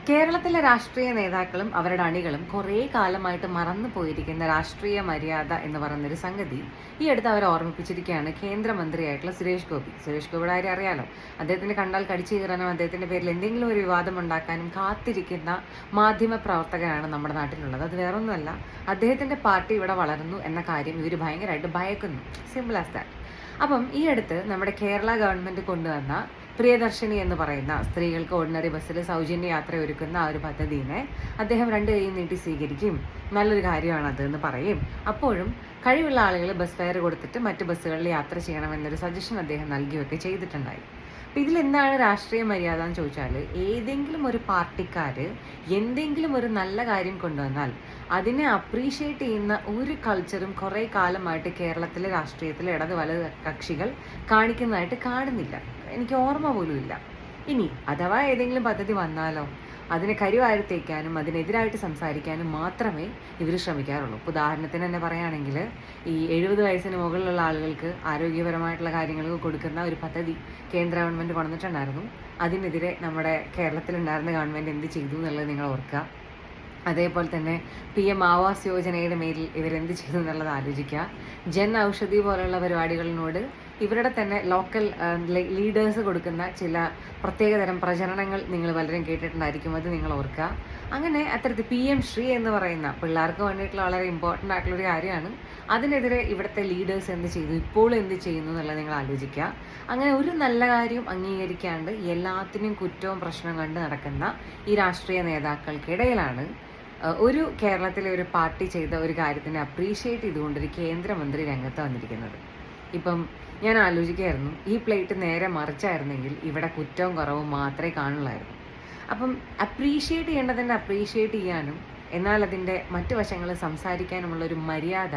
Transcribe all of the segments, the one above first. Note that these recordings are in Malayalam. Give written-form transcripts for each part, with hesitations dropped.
കേരളത്തിലെ രാഷ്ട്രീയ നേതാക്കളും അവരുടെ അണികളും കുറേ കാലമായിട്ട് മറന്നു പോയിരിക്കുന്ന രാഷ്ട്രീയ മര്യാദ എന്ന് പറയുന്നൊരു സംഗതി ഈ അടുത്ത് അവരെ ഓർമ്മിപ്പിച്ചിരിക്കുകയാണ് കേന്ദ്രമന്ത്രിയായിട്ടുള്ള സുരേഷ് ഗോപി. സുരേഷ് ഗോപിയുടെ കാര്യം അറിയാലോ. അദ്ദേഹത്തിന് കണ്ടാൽ കടിച്ചു കീറാനും അദ്ദേഹത്തിന്റെ പേരിൽ എന്തെങ്കിലും ഒരു വിവാദം ഉണ്ടാക്കാനും കാത്തിരിക്കുന്ന മാധ്യമ പ്രവർത്തകരാണ് നമ്മുടെ നാട്ടിലുള്ളത്. അത് വേറൊന്നുമല്ല, അദ്ദേഹത്തിന്റെ പാർട്ടി ഇവിടെ വളരുന്നു എന്ന കാര്യം ഇവർ ഭയങ്കരമായിട്ട് ഭയക്കുന്നു. Simple as that. അപ്പം ഈ അടുത്ത് നമ്മുടെ കേരള ഗവൺമെന്റ് കൊണ്ടുവന്ന പ്രിയദർശിനി എന്ന് പറയുന്ന സ്ത്രീകൾക്ക് ഓർഡിനറി ബസ്സിൽ സൗജന്യ യാത്ര ഒരുക്കുന്ന ആ ഒരു പദ്ധതിയെ അദ്ദേഹം രണ്ട് കൈയും നീട്ടി സ്വീകരിക്കും. നല്ലൊരു കാര്യമാണ് അത് എന്ന് പറയും. അപ്പോഴും കഴിവുള്ള ആളുകൾ ബസ് ഫെയർ കൊടുത്തിട്ട് മറ്റ് ബസ്സുകളിൽ യാത്ര ചെയ്യണമെന്നൊരു സജഷൻ അദ്ദേഹം നൽകുകയൊക്കെ ചെയ്തിട്ടുണ്ടായി. അപ്പം ഇതിലെന്താണ് രാഷ്ട്രീയ മര്യാദ എന്ന് ചോദിച്ചാൽ, ഏതെങ്കിലും ഒരു പാർട്ടിക്കാർ എന്തെങ്കിലും ഒരു നല്ല കാര്യം കൊണ്ടുവന്നാൽ അതിനെ അപ്രീഷിയേറ്റ് ചെയ്യുന്ന ഒരു കൾച്ചറും കുറേ കാലമായിട്ട് കേരളത്തിലെ രാഷ്ട്രീയത്തിൽ ഇടത് വലത് കക്ഷികൾ കാണിക്കുന്നതായിട്ട് കാണുന്നില്ല. എനിക്ക് ഓർമ്മ പോലും ഇല്ല. ഇനി അഥവാ ഏതെങ്കിലും പദ്ധതി വന്നാലോ അതിനെ കരിവാരി തേക്കാനും അതിനെതിരായിട്ട് സംസാരിക്കാനും മാത്രമേ ഇവർ ശ്രമിക്കാറുള്ളൂ. ഉദാഹരണത്തിന് തന്നെ പറയുകയാണെങ്കിൽ, ഈ 70 വയസ്സിന് മുകളിലുള്ള ആളുകൾക്ക് ആരോഗ്യപരമായിട്ടുള്ള കാര്യങ്ങൾക്ക് കൊടുക്കുന്ന ഒരു പദ്ധതി കേന്ദ്ര ഗവൺമെൻറ് കൊണ്ടുവന്നിട്ടുണ്ടായിരുന്നു. അതിനെതിരെ നമ്മുടെ കേരളത്തിലുണ്ടായിരുന്ന ഗവൺമെൻറ് എന്ത് ചെയ്തു എന്നുള്ളത് നിങ്ങൾ ഓർക്കുക. അതേപോലെ തന്നെ PM ആവാസ് യോജനയുടെ മേലിൽ ഇവരെന്ത് ചെയ്തു എന്നുള്ളത് ആലോചിക്കുക. ജൻ ഔഷധി പോലുള്ള പരിപാടികളിനോട് ഇവരുടെ തന്നെ ലോക്കൽ ലീഡേഴ്സ് കൊടുക്കുന്ന ചില പ്രത്യേകതരം പ്രചരണങ്ങൾ നിങ്ങൾ പലരും കേട്ടിട്ടുണ്ടായിരിക്കും. അത് നിങ്ങൾ ഓർക്കുക. അങ്ങനെ അത്തരത്തിൽ PM ശ്രീ എന്ന് പറയുന്ന പിള്ളേർക്ക് വേണ്ടിയിട്ടുള്ള വളരെ ഇമ്പോർട്ടൻ്റ് ആയിട്ടുള്ളൊരു കാര്യമാണ്. അതിനെതിരെ ഇവിടുത്തെ ലീഡേഴ്സ് എന്ത് ചെയ്തു, ഇപ്പോൾ എന്ത് ചെയ്യുന്നു എന്നുള്ളത് നിങ്ങൾ ആലോചിക്കുക. അങ്ങനെ ഒരു നല്ല കാര്യം അംഗീകരിക്കാണ്ട് എല്ലാത്തിനും കുറ്റവും പ്രശ്നവും കണ്ട് നടക്കുന്ന ഈ രാഷ്ട്രീയ നേതാക്കൾക്കിടയിലാണ് ഒരു കേരളത്തിലെ ഒരു പാർട്ടി ചെയ്ത ഒരു കാര്യത്തിനെ അപ്രീഷിയേറ്റ് ചെയ്തുകൊണ്ടൊരു കേന്ദ്രമന്ത്രി രംഗത്ത് വന്നിരിക്കുന്നത്. ഇപ്പം ഞാൻ ആലോചിക്കുകയായിരുന്നു, ഈ പ്ലേറ്റ് നേരെ മറിച്ചായിരുന്നെങ്കിൽ ഇവിടെ കുറ്റവും കുറവും മാത്രമേ കാണുള്ളായിരുന്നു. അപ്പം അപ്രീഷിയേറ്റ് ചെയ്യേണ്ടതിനെ അപ്രീഷിയേറ്റ് ചെയ്യാനും എന്നാൽ അതിൻ്റെ മറ്റു വശങ്ങൾ സംസാരിക്കാനുമുള്ളൊരു മര്യാദ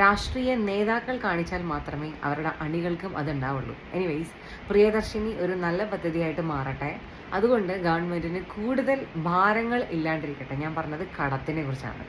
രാഷ്ട്രീയ നേതാക്കൾ കാണിച്ചാൽ മാത്രമേ അവരുടെ അണികൾക്കും അതുണ്ടാവുള്ളൂ. എനിവേയ്സ്, പ്രിയദർശിനി ഒരു നല്ല പദ്ധതിയായിട്ട് മാറട്ടെ. അതുകൊണ്ട് ഗവൺമെൻറ്റിന് കൂടുതൽ ഭാരങ്ങൾ ഇല്ലാണ്ടിരിക്കട്ടെ. ഞാൻ പറഞ്ഞത് കടത്തിനെ കുറിച്ചാണ്.